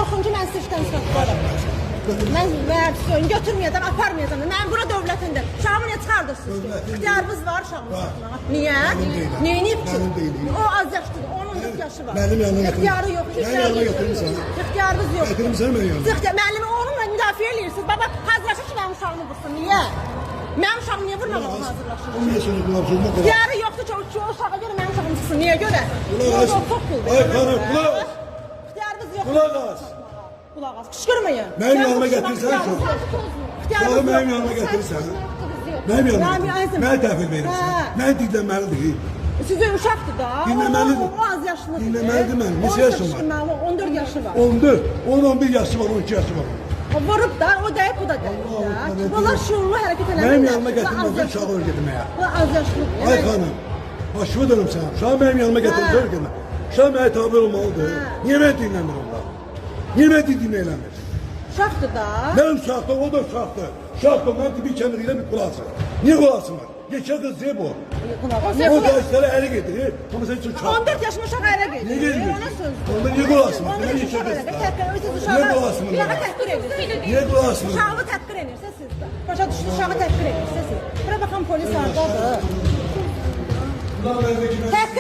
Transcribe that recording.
baxın ki, mən sirkdən satlarım. Mən götürməyəcəm, aparmayacam. Mən bura dövlətindir. Uşağımı niyə çıxardırsınız ki? İxtiyarınız var uşağımı satmağa. Niyə? Neyinib ki? O az yaşlıdır, 14 yaşı var. Mənim yanına gətirin. İxtiyarı yox. Mənim yanına gətirirsən. İxtiyarınız yox. Gətirirsən mənim yanına. Müəllimi onunla müdafiə edirsiniz. Baba, hazırlaşır ki, mənim uşağımı vursun. Niyə? Mənim uşağımı niyə vurmamağa hazırlaşır? O niyə sözü qulaq sözünə qulaq? İxtiyarı yoxdur ki, o uşağa görə mənim uşağım çıxsın. Niyə görə? Qulaq as. Ay xanım, qulaq as. İxtiyarınız yoxdur. Qulaq as. Qulaq as. Qışqırmayın. Mənim yanıma gətirirsən sən. Uşağı mənim yanıma gətirirsən. Mənim yanıma gətirirsən. Mənə təhvil verirsən. Mən dinləməlidir. Sizin uşaqdır da. Dinləməlidir. O az yaşlıdır. Dinləməlidir mənim. Neçə yaşım var? 14 yaşı var. 14, 11 yaşı var, 12 yaşı var. O vurub da, o deyib, bu da deyib. Bunlar şuurlu hərəkət eləmir. Mənim yanıma gətirməsin uşağı öldürməyə. Bu az yaşlıdır. Ay xanım, başımı dönüm sən. Uşağı mənim yanıma gətirirsən öldürmə. Uşağı mənə tabi olmalıdır. Niyə mən dinləmir onlar? Niyə mən dinləmir eləmir? Uşaqdır da. Mənim uşaqdır, o da uşaqdır. Uşaqdır, mən tibi kəndiriyle bir qulaqsın. Niyə qulaqsın var? Geçə qız deyib o. O da işlərə əli getirir, ama sen için uşaq. 14 yaşında uşaq ərə gedir. Niyə gedir? Ona söz. Onda niyə qulaqsın var? 14 yaşında uşaq ərə gedir. Niyə qulaqsın var? Uşağı təhqir edirsiniz. Niyə qulaqsın var? Uşağı təhqir edirsiniz siz. Başa düşün, uşağı təhqir edirsiniz siz. Bura baxın polis hardadır. Təhqir